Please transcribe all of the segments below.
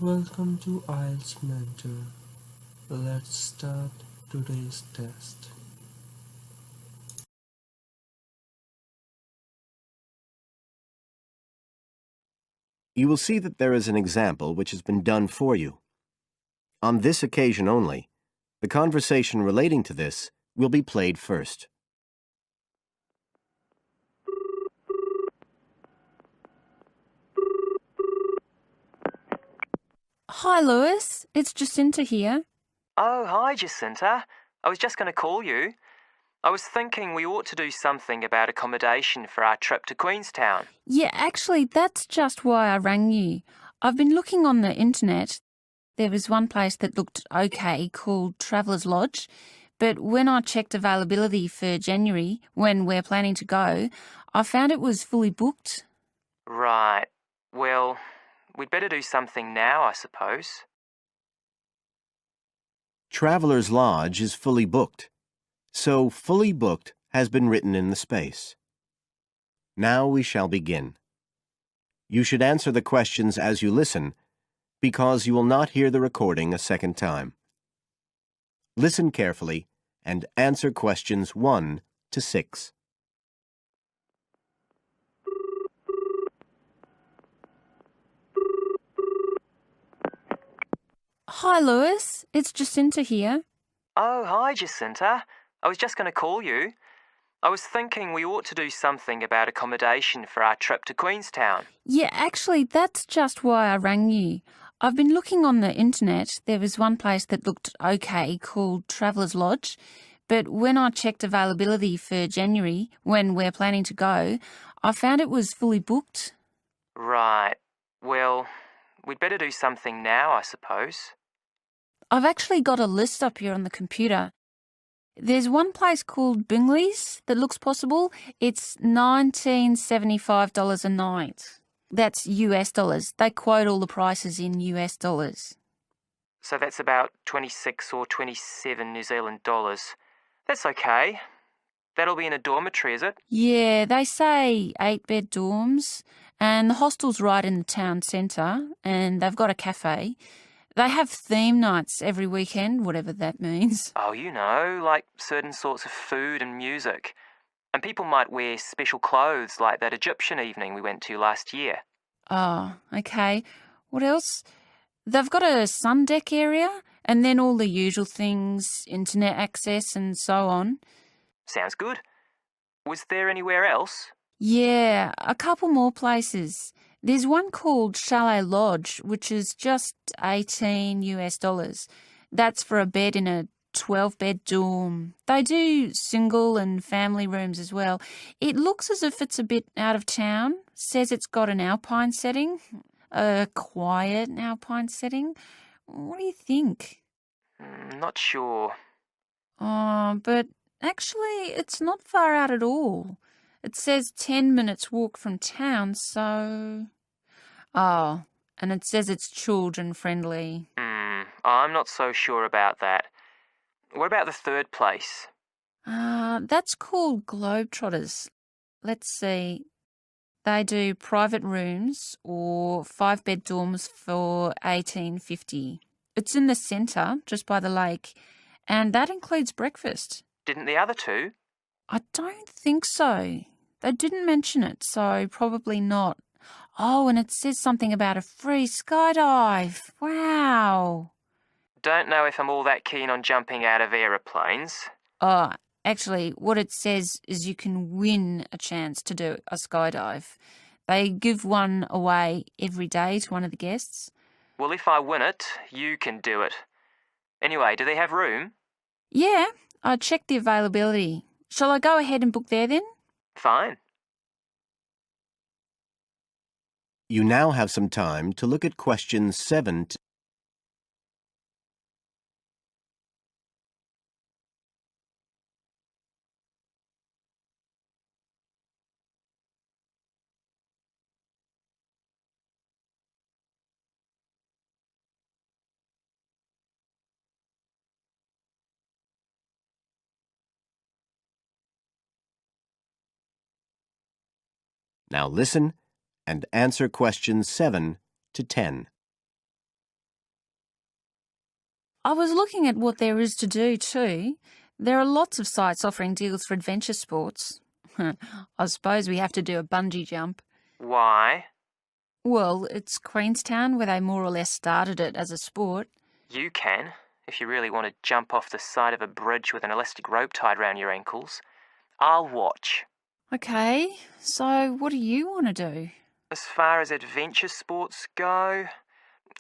Welcome to IELTS Mentor. Let's start today's test. You will see that there is an example which has been done for you. On this occasion only, the conversation relating to this will be played first. Hi, Lewis. It's Jacinta here. Oh, hi, Jacinta. I was just going to call you. I was thinking we ought to do something about accommodation for our trip to Queenstown. Yeah, actually, that's just why I rang you. I've been looking on the internet. There was one place that looked okay called Traveller's Lodge, but when I checked availability for January, when we're planning to go, I found it was fully booked. Right. Well, we'd better do something now, I suppose. Traveller's Lodge is fully booked, so fully booked has been written in the space. Now we shall begin. You should answer the questions as you listen, because you will not hear the recording a second time. Listen carefully and answer questions 1 to 6. Hi, Lewis. It's Jacinta here. Oh, hi, Jacinta. I was just going to call you. I was thinking we ought to do something about accommodation for our trip to Queenstown. Yeah, actually, that's just why I rang you. I've been looking on the internet. There was one place that looked okay called Traveller's Lodge, but when I checked availability for January, when we're planning to go, I found it was fully booked. Right. Well, we'd better do something now, I suppose. I've actually got a list up here on the computer. There's one place called Bingley's that looks possible. It's $1975 a night. That's US dollars. They quote all the prices in US dollars. So that's about 26 or 27 New Zealand dollars. That's okay. That'll be in a dormitory, is it? Yeah, they say 8-bed dorms, and the hostel's right in the town centre, and they've got a cafe. They have theme nights every weekend, whatever that means. Oh, you know, like certain sorts of food and music. And people might wear special clothes like that Egyptian evening we went to last year. Oh, okay. What else? They've got a sun deck area, and then all the usual things, internet access and so on. Sounds good. Was there anywhere else? Yeah, a couple more places. There's one called Chalet Lodge, which is just 18 US dollars. That's for a bed in a 12-bed dorm. They do single and family rooms as well. It looks as if it's a bit out of town. Says it's got an alpine setting, a quiet alpine setting. What do you think? Not sure. Oh, but actually, it's not far out at all. It says 10 minutes walk from town, so... Oh, and it says it's children friendly. I'm not so sure about that. What about the third place? That's called Globetrotters. Let's see. They do private rooms or 5-bed dorms for $18.50. It's in the centre, just by the lake, and that includes breakfast. Didn't the other two? I don't think so. They didn't mention it, so probably not. Oh, and it says something about a free skydive. Wow. Don't know if I'm all that keen on jumping out of aeroplanes. Oh, actually, what it says is you can win a chance to do a skydive. They give one away every day to one of the guests. Well, if I win it, you can do it. Anyway, do they have room? Yeah, I checked the availability. Shall I go ahead and book there then? Fine. You now have some time to look at questions 7 to Now listen and answer questions 7 to 10. I was looking at what there is to do too. There are lots of sites offering deals for adventure sports. I suppose we have to do a bungee jump. Why? Well, it's Queenstown where they more or less started it as a sport. You can, if you really want to jump off the side of a bridge with an elastic rope tied round your ankles. I'll watch. Okay, so what do you want to do? As far as adventure sports go,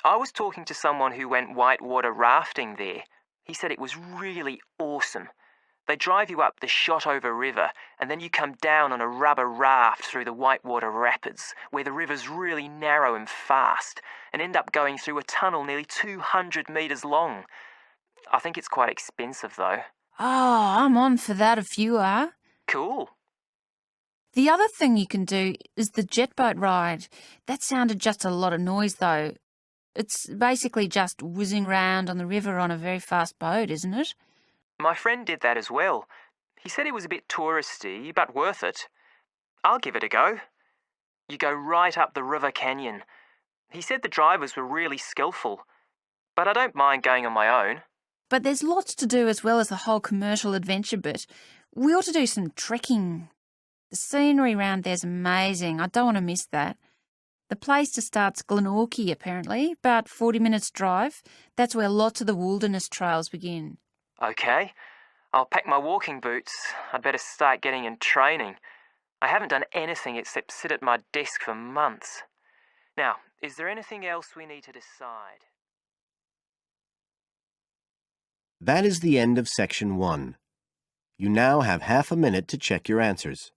I was talking to someone who went whitewater rafting there. He said it was really awesome. They drive you up the Shotover River and then you come down on a rubber raft through the Whitewater Rapids, where the river's really narrow and fast, and end up going through a tunnel nearly 200 metres long. I think it's quite expensive though. Oh, I'm on for that if you are. Cool. The other thing you can do is the jet boat ride. That sounded just a lot of noise though. It's basically just whizzing round on the river on a very fast boat, isn't it? My friend did that as well. He said it was a bit touristy, but worth it. I'll give it a go. You go right up the river canyon. He said the drivers were really skillful, but I don't mind going on my own. But there's lots to do as well as the whole commercial adventure bit. We ought to do some trekking. The scenery around there's amazing. I don't want to miss that. The place to start's Glenorchy, apparently, about 40 minutes drive. That's where lots of the wilderness trails begin. Okay, I'll pack my walking boots. I'd better start getting in training. I haven't done anything except sit at my desk for months. Now, is there anything else we need to decide? That is the end of Section 1. You now have half a minute to check your answers.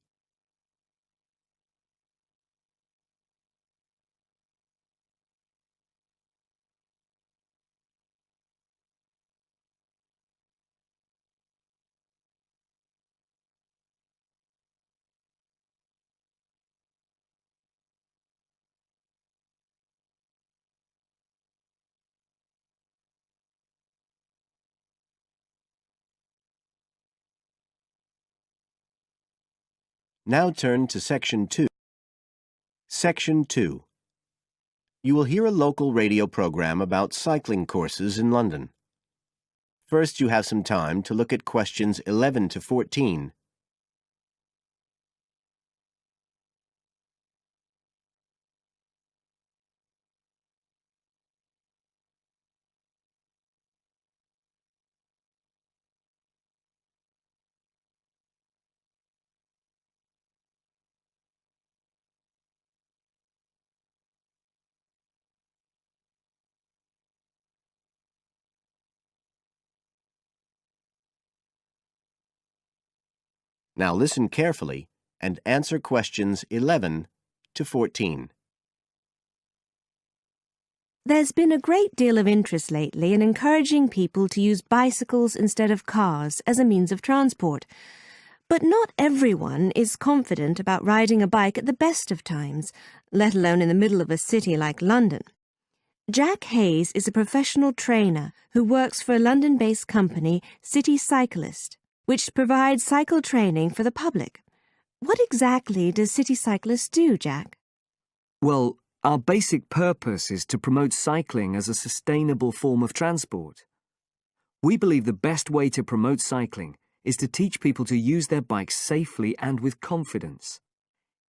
Now turn to Section 2. Section 2. You will hear a local radio program about cycling courses in London. First, you have some time to look at questions 11 to 14. Now listen carefully and answer questions 11 to 14. There's been a great deal of interest lately in encouraging people to use bicycles instead of cars as a means of transport. But not everyone is confident about riding a bike at the best of times, let alone in the middle of a city like London. Jack Hayes is a professional trainer who works for a London-based company, City Cyclist, which provides cycle training for the public. What exactly does City Cyclist do, Jack? Well, our basic purpose is to promote cycling as a sustainable form of transport. We believe the best way to promote cycling is to teach people to use their bikes safely and with confidence.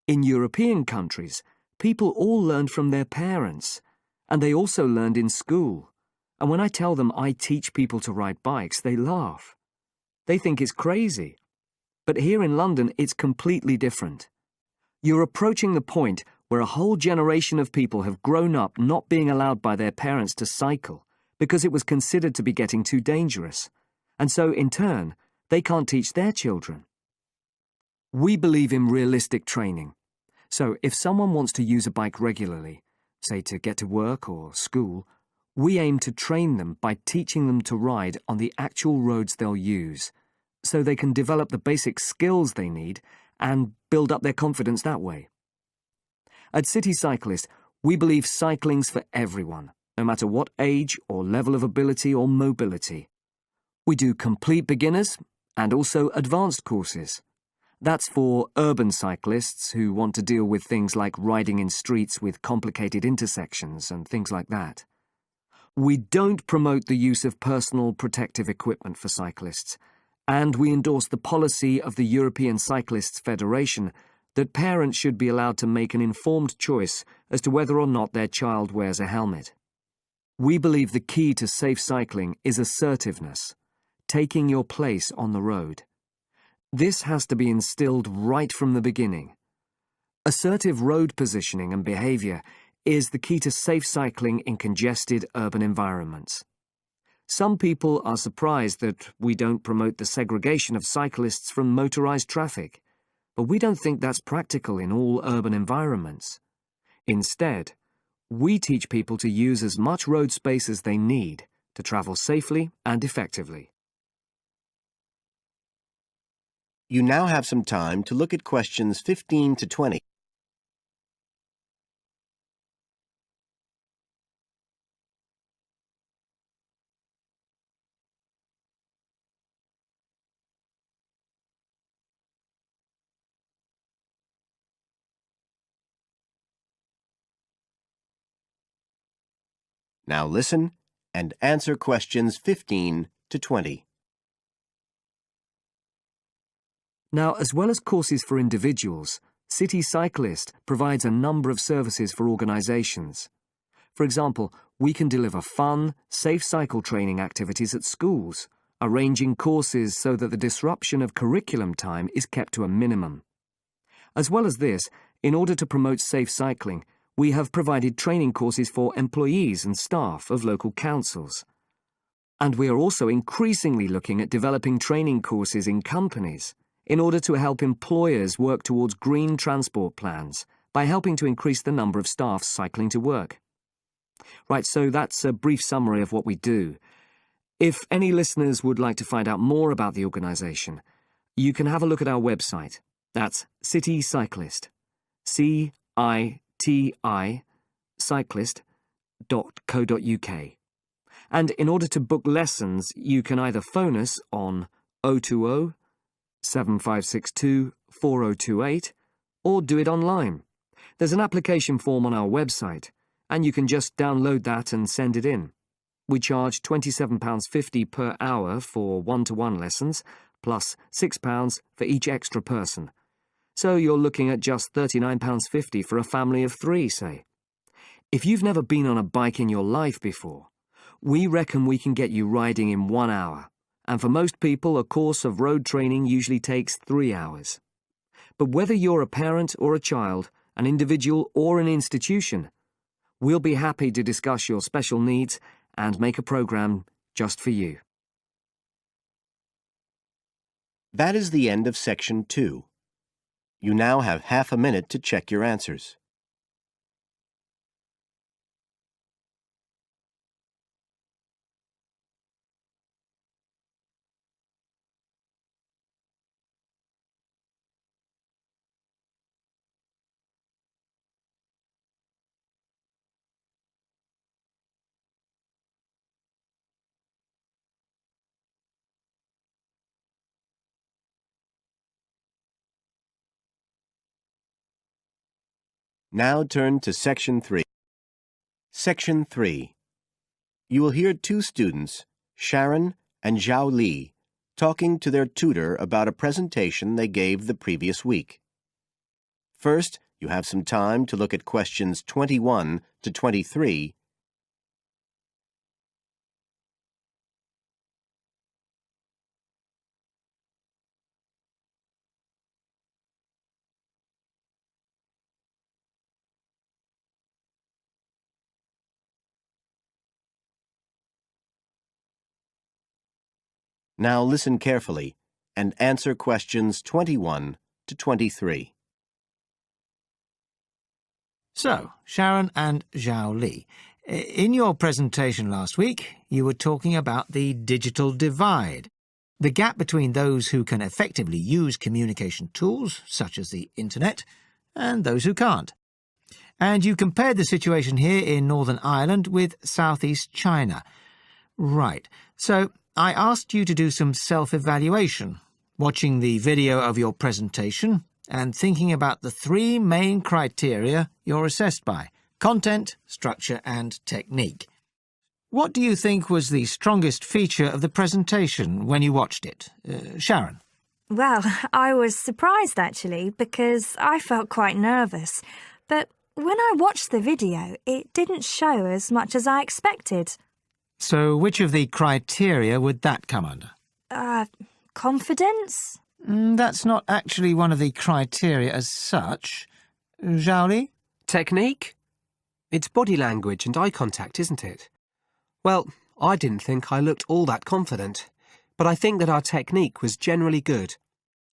In European countries, people all learned from their parents, and they also learned in school. And when I tell them I teach people to ride bikes, they laugh. They think it's crazy. But here in London, it's completely different. You're approaching the point where a whole generation of people have grown up not being allowed by their parents to cycle because it was considered to be getting too dangerous. And so, in turn, they can't teach their children. We believe in realistic training. So if someone wants to use a bike regularly, say to get to work or school, we aim to train them by teaching them to ride on the actual roads they'll use, so they can develop the basic skills they need and build up their confidence that way. At City Cyclist, we believe cycling's for everyone, no matter what age or level of ability or mobility. We do complete beginners and also advanced courses. That's for urban cyclists who want to deal with things like riding in streets with complicated intersections and things like that. We don't promote the use of personal protective equipment for cyclists, and we endorse the policy of the European Cyclists Federation that parents should be allowed to make an informed choice as to whether or not their child wears a helmet. We believe the key to safe cycling is assertiveness, taking your place on the road. This has to be instilled right from the beginning. Assertive road positioning and behaviour is the key to safe cycling in congested urban environments. Some people are surprised that we don't promote the segregation of cyclists from motorised traffic, but we don't think that's practical in all urban environments. Instead, we teach people to use as much road space as they need to travel safely and effectively. You now have some time to look at questions 15 to 20. Now listen and answer questions 15 to 20. Now, as well as courses for individuals, City Cyclist provides a number of services for organisations. For example, we can deliver fun, safe cycle training activities at schools, arranging courses so that the disruption of curriculum time is kept to a minimum. As well as this, in order to promote safe cycling, we have provided training courses for employees and staff of local councils. And we are also increasingly looking at developing training courses in companies in order to help employers work towards green transport plans by helping to increase the number of staff cycling to work. Right, so that's a brief summary of what we do. If any listeners would like to find out more about the organisation, you can have a look at our website. That's City Cyclist. CITI cyclist.co.uk. And in order to book lessons, you can either phone us on 020 7562 4028 or do it online. There's an application form on our website, and you can just download that and send it in. We charge £27.50 per hour for one-to-one lessons, plus £6 for each extra person. So you're looking at just £39.50 for a family of 3, say. If you've never been on a bike in your life before, we reckon we can get you riding in 1 hour. And for most people, a course of road training usually takes 3 hours. But whether you're a parent or a child, an individual or an institution, we'll be happy to discuss your special needs and make a programme just for you. That is the end of Section 2. You now have half a minute to check your answers. Now turn to Section 3. Section 3. You will hear 2 students, Sharon and Zhao Li, talking to their tutor about a presentation they gave the previous week. First, you have some time to look at questions 21 to 23. Now listen carefully and answer questions 21 to 23. So, Sharon and Zhao Li, in your presentation last week, you were talking about the digital divide, the gap between those who can effectively use communication tools, such as the internet, and those who can't. And you compared the situation here in Northern Ireland with southeast China. Right, so I asked you to do some self-evaluation, watching the video of your presentation and thinking about the 3 main criteria you're assessed by: content, structure and technique. What do you think was the strongest feature of the presentation when you watched it? Sharon? Well, I was surprised actually because I felt quite nervous. But when I watched the video, it didn't show as much as I expected. So which of the criteria would that come under? Confidence? That's not actually one of the criteria as such. Zhao Li? Technique? It's body language and eye contact, isn't it? Well, I didn't think I looked all that confident, but I think that our technique was generally good,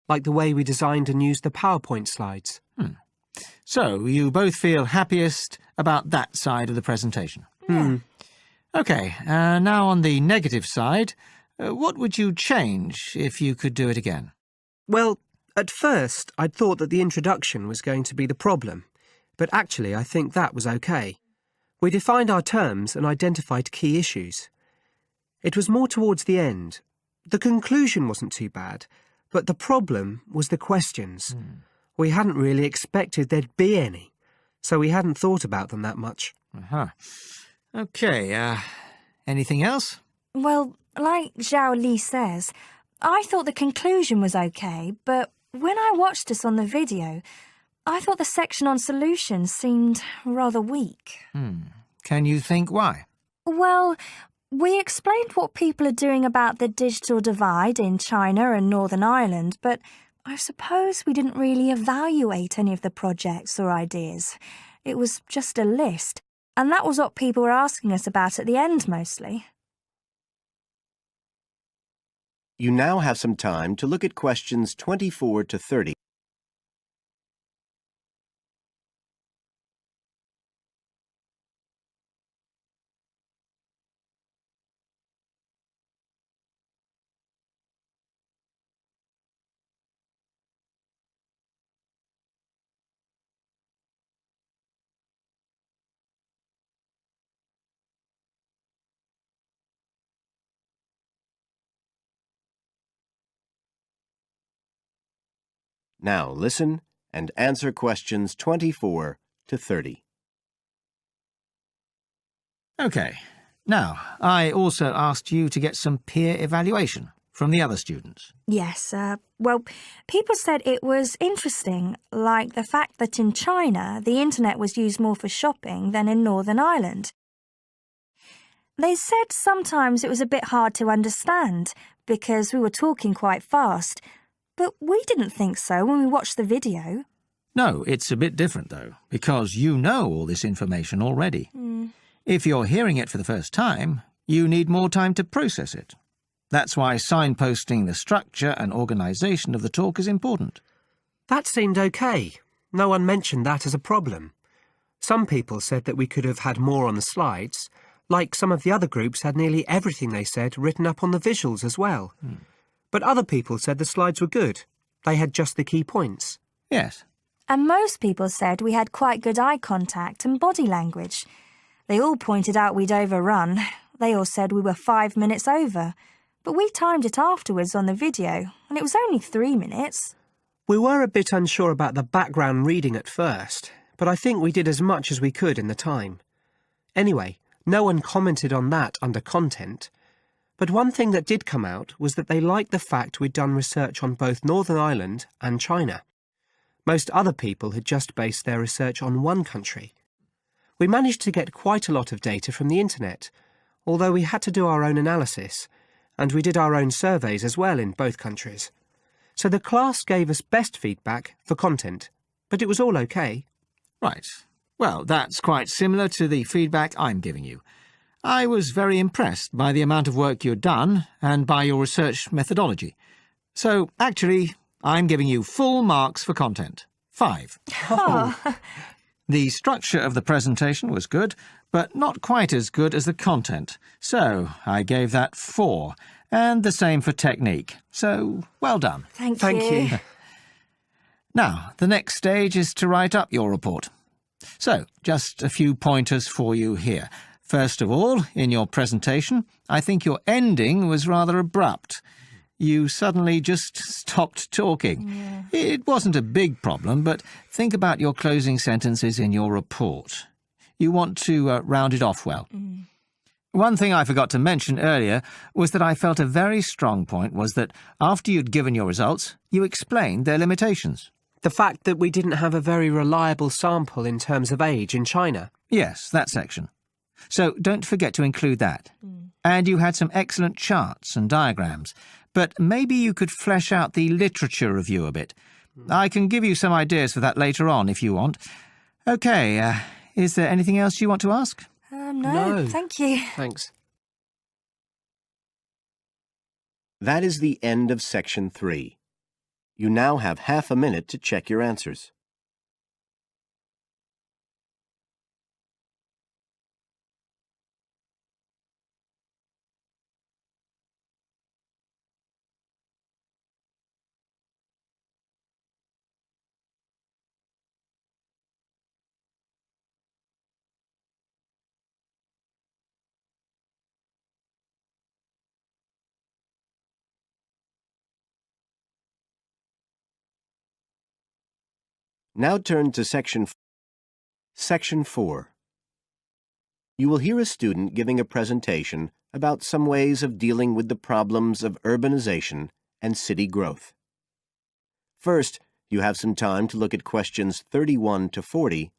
like the way we designed and used the PowerPoint slides. So, you both feel happiest about that side of the presentation? Yeah. OK, now on the negative side, what would you change if you could do it again? Well, at first I'd thought that the introduction was going to be the problem, but actually I think that was okay. We defined our terms and identified key issues. It was more towards the end. The conclusion wasn't too bad, but the problem was the questions. We hadn't really expected there'd be any, so we hadn't thought about them that much. OK, anything else? Well, like Zhao Li says, I thought the conclusion was okay, but when I watched this on the video, I thought the section on solutions seemed rather weak. Can you think why? Well, we explained what people are doing about the digital divide in China and Northern Ireland, but I suppose we didn't really evaluate any of the projects or ideas. It was just a list, and that was what people were asking us about at the end mostly. You now have some time to look at questions 24 to 30. Now listen and answer questions 24 to 30. OK. Now, I also asked you to get some peer evaluation from the other students. Yes, well, people said it was interesting, like the fact that in China the internet was used more for shopping than in Northern Ireland. They said sometimes it was a bit hard to understand because we were talking quite fast, but we didn't think so when we watched the video. No, it's a bit different, though, because you know all this information already. If you're hearing it for the first time, you need more time to process it. That's why signposting the structure and organisation of the talk is important. That seemed okay. No one mentioned that as a problem. Some people said that we could have had more on the slides, like some of the other groups had nearly everything they said written up on the visuals as well. But other people said the slides were good. They had just the key points. Yes. And most people said we had quite good eye contact and body language. They all pointed out we'd overrun. They all said we were 5 minutes over. But we timed it afterwards on the video, and it was only 3 minutes. We were a bit unsure about the background reading at first, but I think we did as much as we could in the time. Anyway, no one commented on that under content. But one thing that did come out was that they liked the fact we'd done research on both Northern Ireland and China. Most other people had just based their research on one country. We managed to get quite a lot of data from the internet, although we had to do our own analysis, and we did our own surveys as well in both countries. So the class gave us best feedback for content, but it was all okay. Right. Well, that's quite similar to the feedback I'm giving you. I was very impressed by the amount of work you'd done and by your research methodology. So, actually, I'm giving you full marks for content. 5. The structure of the presentation was good, but not quite as good as the content. So, I gave that 4. And the same for technique. So, well done. Thank you. Now, the next stage is to write up your report. So, just a few pointers for you here. First of all, in your presentation, I think your ending was rather abrupt. You suddenly just stopped talking. It wasn't a big problem, but think about your closing sentences in your report. You want to round it off well. One thing I forgot to mention earlier was that I felt a very strong point was that after you'd given your results, you explained their limitations. The fact that we didn't have a very reliable sample in terms of age in China. Yes, that section. So don't forget to include that. And you had some excellent charts and diagrams, but maybe you could flesh out the literature review a bit. I can give you some ideas for that later on if you want. OK, is there anything else you want to ask? No, thank you. Thanks. That is the end of Section 3. You now have half a minute to check your answers. Now turn to Section 4. You will hear a student giving a presentation about some ways of dealing with the problems of urbanization and city growth. First, you have some time to look at questions 31 to 40.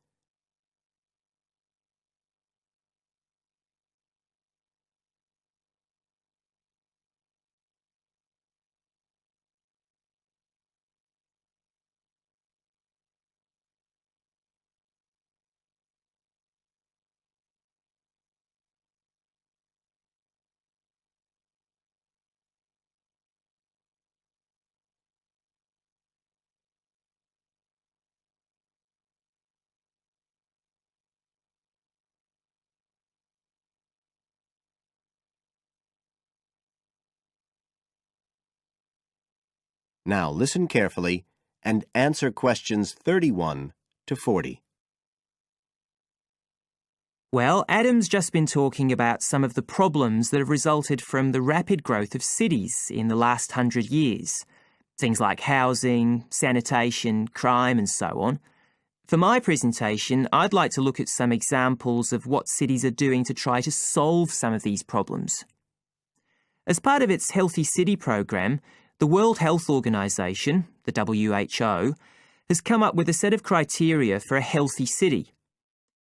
Now listen carefully and answer questions 31 to 40. Well, Adam's just been talking about some of the problems that have resulted from the rapid growth of cities in the last 100 years. Things like housing, sanitation, crime and so on. For my presentation, I'd like to look at some examples of what cities are doing to try to solve some of these problems. As part of its Healthy City program, the World Health Organization, the WHO, has come up with a set of criteria for a healthy city.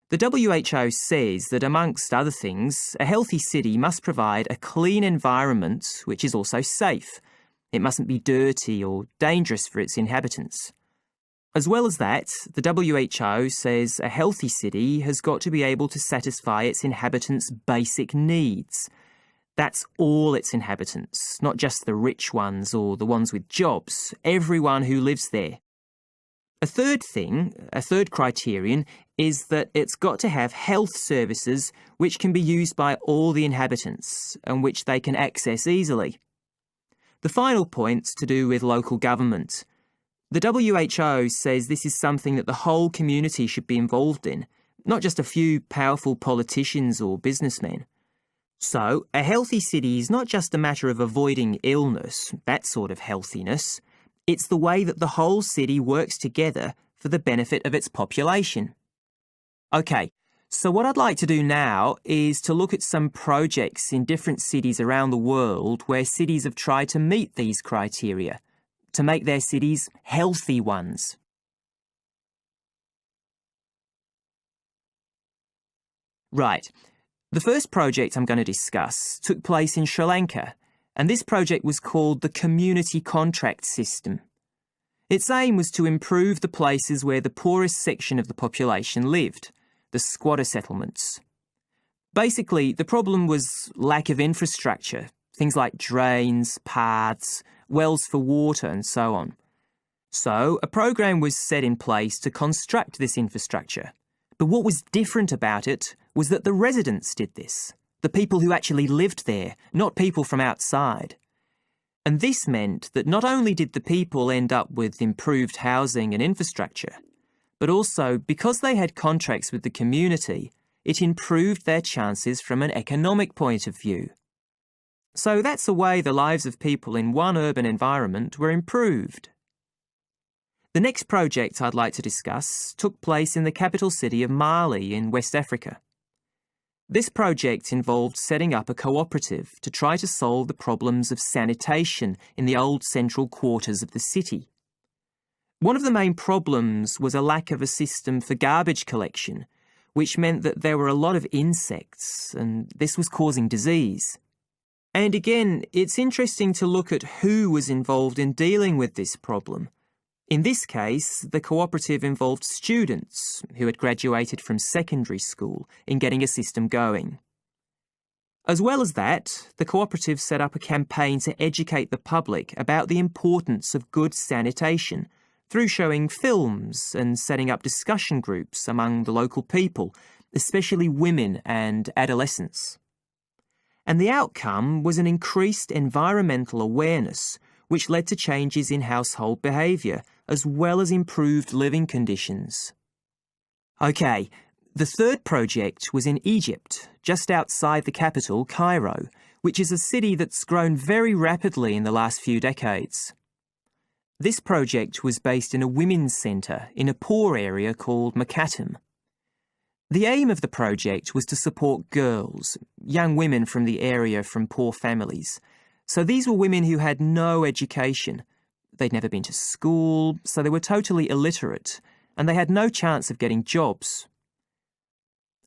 The WHO says that, amongst other things, a healthy city must provide a clean environment which is also safe. It mustn't be dirty or dangerous for its inhabitants. As well as that, the WHO says a healthy city has got to be able to satisfy its inhabitants' basic needs. That's all its inhabitants, not just the rich ones or the ones with jobs, everyone who lives there. A third criterion, is that it's got to have health services which can be used by all the inhabitants and which they can access easily. The final point's to do with local government. The WHO says this is something that the whole community should be involved in, not just a few powerful politicians or businessmen. So, a healthy city is not just a matter of avoiding illness, that sort of healthiness. It's the way that the whole city works together for the benefit of its population. OK, so what I'd like to do now is to look at some projects in different cities around the world where cities have tried to meet these criteria, to make their cities healthy ones. Right. The first project I'm going to discuss took place in Sri Lanka, and this project was called the Community Contract System. Its aim was to improve the places where the poorest section of the population lived, the squatter settlements. Basically, the problem was lack of infrastructure, things like drains, paths, wells for water and so on. So, a program was set in place to construct this infrastructure. But what was different about it was that the residents did this, the people who actually lived there, not people from outside. And this meant that not only did the people end up with improved housing and infrastructure, but also, because they had contracts with the community, it improved their chances from an economic point of view. So that's the way the lives of people in one urban environment were improved. The next project I'd like to discuss took place in the capital city of Mali in West Africa. This project involved setting up a cooperative to try to solve the problems of sanitation in the old central quarters of the city. One of the main problems was a lack of a system for garbage collection, which meant that there were a lot of insects, and this was causing disease. And again, it's interesting to look at who was involved in dealing with this problem. In this case, the cooperative involved students who had graduated from secondary school in getting a system going. As well as that, the cooperative set up a campaign to educate the public about the importance of good sanitation through showing films and setting up discussion groups among the local people, especially women and adolescents. And the outcome was an increased environmental awareness, which led to changes in household behaviour, as well as improved living conditions. OK, the third project was in Egypt, just outside the capital, Cairo, which is a city that's grown very rapidly in the last few decades. This project was based in a women's centre in a poor area called Makatim. The aim of the project was to support girls, young women from the area from poor families. So these were women who had no education. They'd never been to school, so they were totally illiterate, and they had no chance of getting jobs.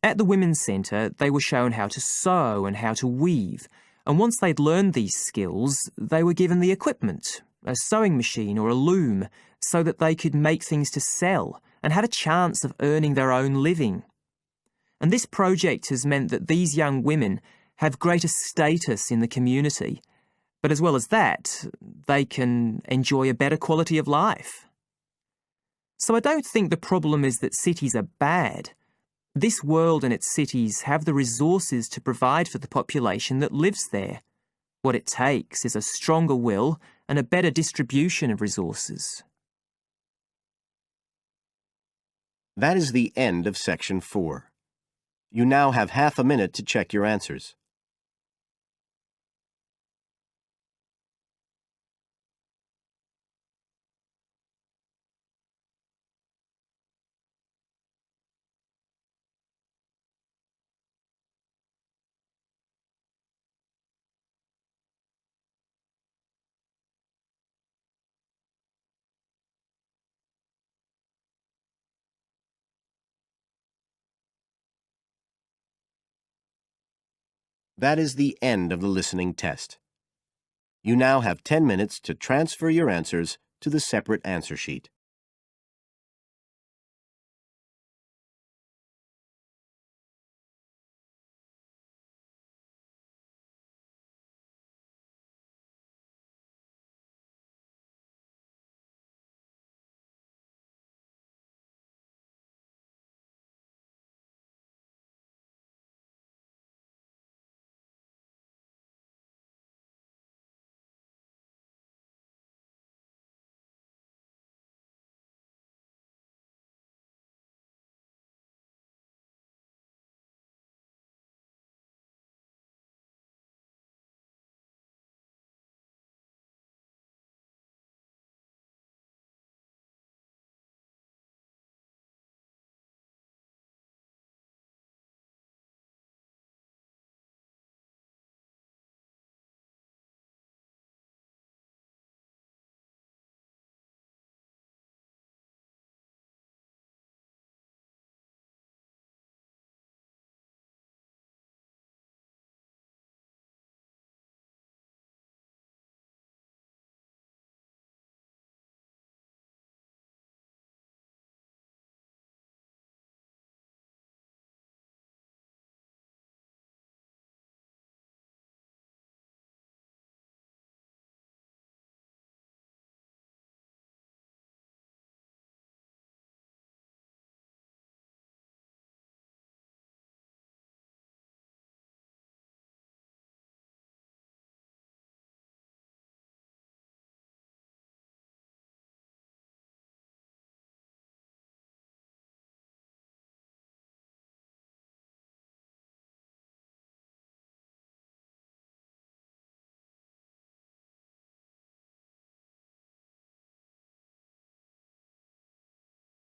At the women's centre, they were shown how to sew and how to weave, and once they'd learned these skills, they were given the equipment, a sewing machine or a loom, so that they could make things to sell and have a chance of earning their own living. And this project has meant that these young women have greater status in the community, but as well as that, they can enjoy a better quality of life. So I don't think the problem is that cities are bad. This world and its cities have the resources to provide for the population that lives there. What it takes is a stronger will and a better distribution of resources. That is the end of Section 4. You now have half a minute to check your answers. That is the end of the listening test. You now have 10 minutes to transfer your answers to the separate answer sheet.